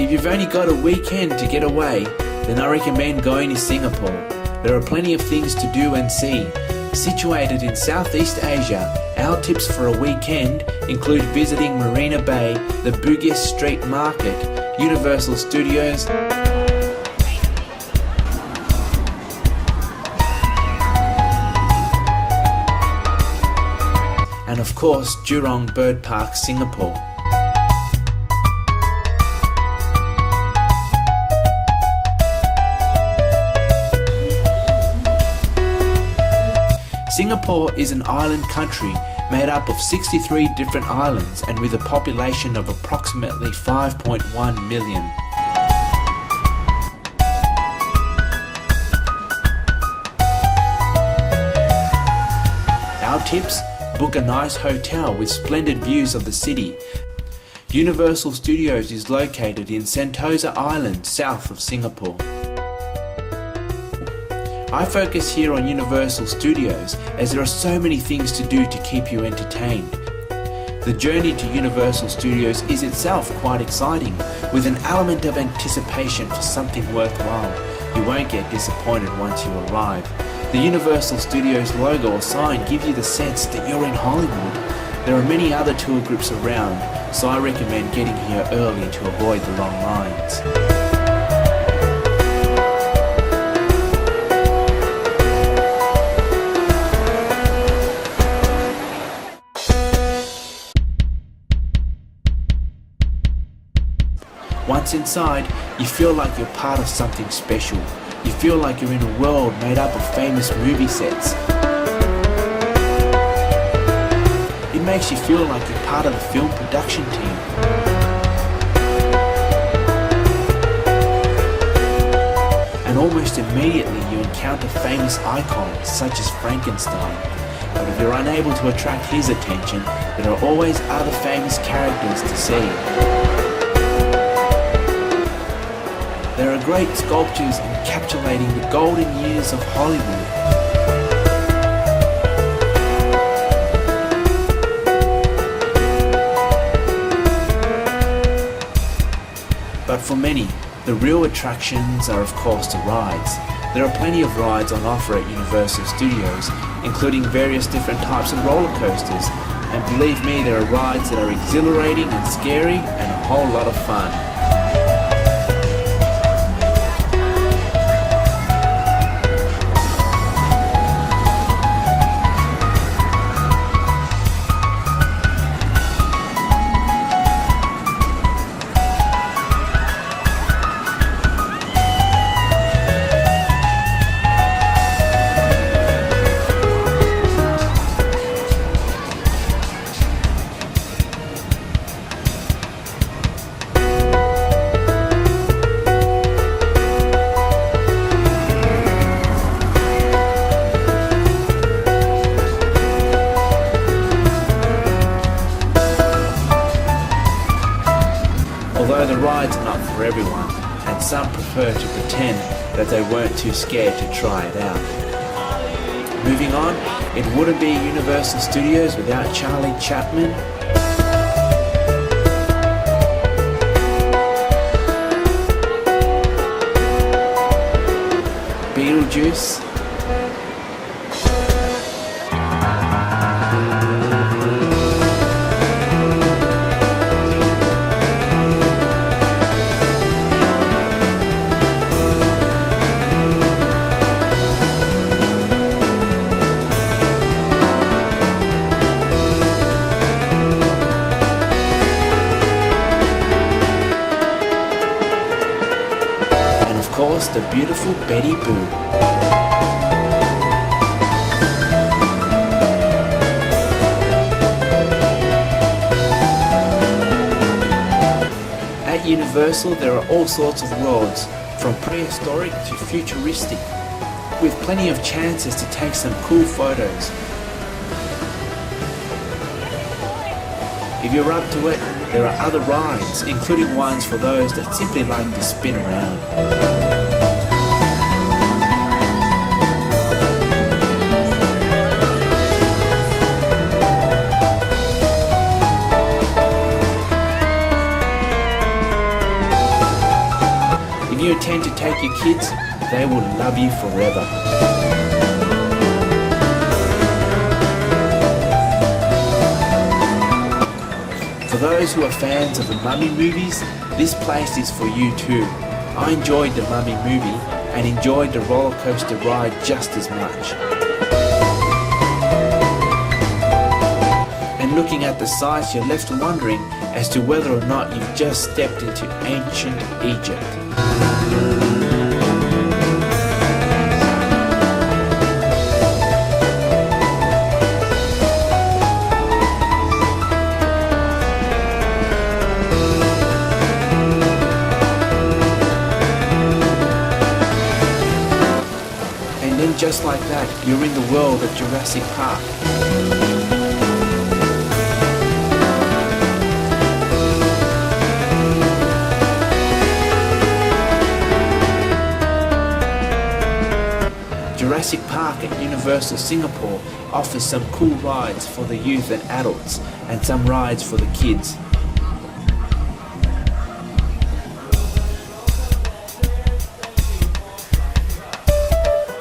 If you've only got a weekend to get away, then I recommend going to Singapore. There are plenty of things to do and see. Situated in Southeast Asia, our tips for a weekend include visiting Marina Bay, the Bugis Street Market, Universal Studios, and of course Jurong Bird Park, Singapore. Singapore is an island country made up of 63 different islands and with a population of approximately 5.1 million. Our tips: book a nice hotel with splendid views of the city. Universal Studios is located in Sentosa Island, south of Singapore. I focus here on Universal Studios as there are so many things to do to keep you entertained. The journey to Universal Studios is itself quite exciting, with an element of anticipation for something worthwhile. You won't get disappointed once you arrive. The Universal Studios logo or sign give you the sense that you're in Hollywood. There are many other tour groups around, so I recommend getting here early to avoid the long lines. Once inside, you feel like you're part of something special. You feel like you're in a world made up of famous movie sets. It makes you feel like you're part of the film production team. And almost immediately you encounter famous icons such as Frankenstein. But if you're unable to attract his attention, there are always other famous characters to see. There are great sculptures encapsulating the golden years of Hollywood. But for many, the real attractions are of course the rides. There are plenty of rides on offer at Universal Studios, including various different types of roller coasters. And believe me, there are rides that are exhilarating and scary and a whole lot of fun. Although the rides are not for everyone, and some prefer to pretend that they weren't too scared to try it out. Moving on, it wouldn't be Universal Studios without Charlie Chaplin, Beetlejuice, the beautiful Betty Boo. At Universal, there are all sorts of worlds, from prehistoric to futuristic, with plenty of chances to take some cool photos. If you're up to it, there are other rides, including ones for those that simply like to spin around. you intend to take your kids, they will love you forever. For those who are fans of the Mummy movies, this place is for you too. I enjoyed the Mummy movie and enjoyed the roller coaster ride just as much. And looking at the sights, you're left wondering as to whether or not you've just stepped into ancient Egypt. And then just like that, you're in the world of Jurassic Park. Jurassic Park at Universal Singapore offers some cool rides for the youth and adults, and some rides for the kids.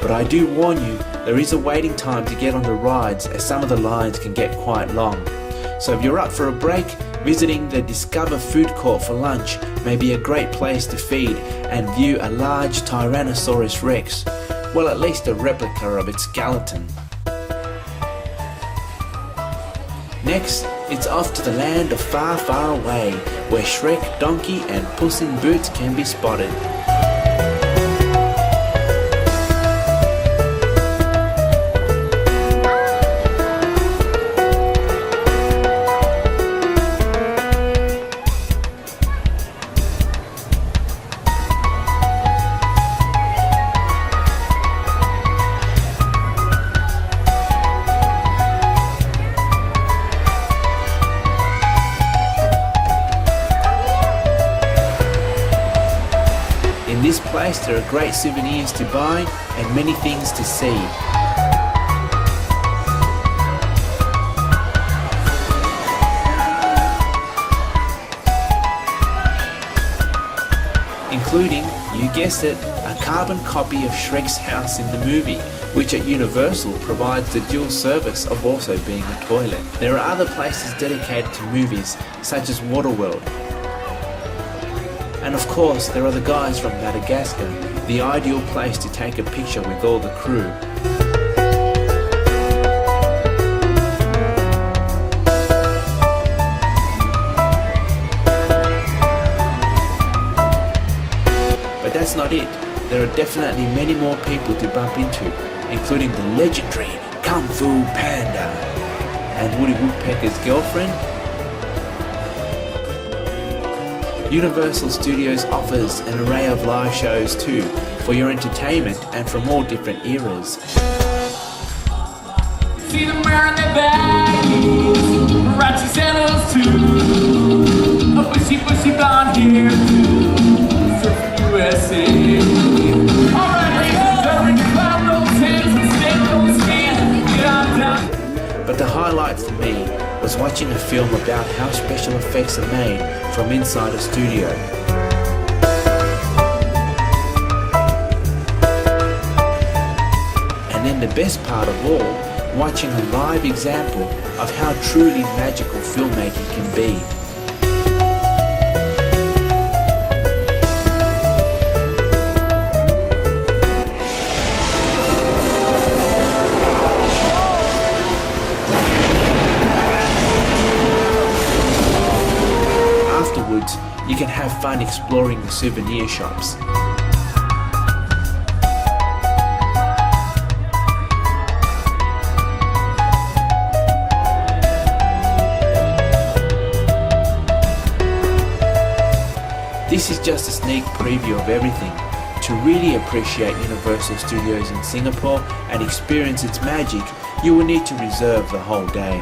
But I do warn you, there is a waiting time to get on the rides, as some of the lines can get quite long. So if you're up for a break, visiting the Discover Food Court for lunch may be a great place to feed and view a large Tyrannosaurus Rex. Well, at least a replica of its skeleton. Next, it's off to the land of Far, Far Away, where Shrek, Donkey and Puss in Boots can be spotted. In this place there are great souvenirs to buy and many things to see. Including, you guessed it, a carbon copy of Shrek's house in the movie, which at Universal provides the dual service of also being a toilet. There are other places dedicated to movies, such as Waterworld. And of course, there are the guys from Madagascar, the ideal place to take a picture with all the crew. But that's not it. There are definitely many more people to bump into, including the legendary Kung Fu Panda and Woody Woodpecker's girlfriend. Universal Studios offers an array of live shows too, for your entertainment and from all different eras. See them wearing their baggies, Rachi sandals too, a bushy blonde hair too, surfing USA. Alright, but the highlight for me was watching a film about how special effects are made from inside a studio. And then the best part of all, watching a live example of how truly magical filmmaking can be. Afterwards, you can have fun exploring the souvenir shops. This is just a sneak preview of everything. To really appreciate Universal Studios in Singapore and experience its magic, you will need to reserve the whole day.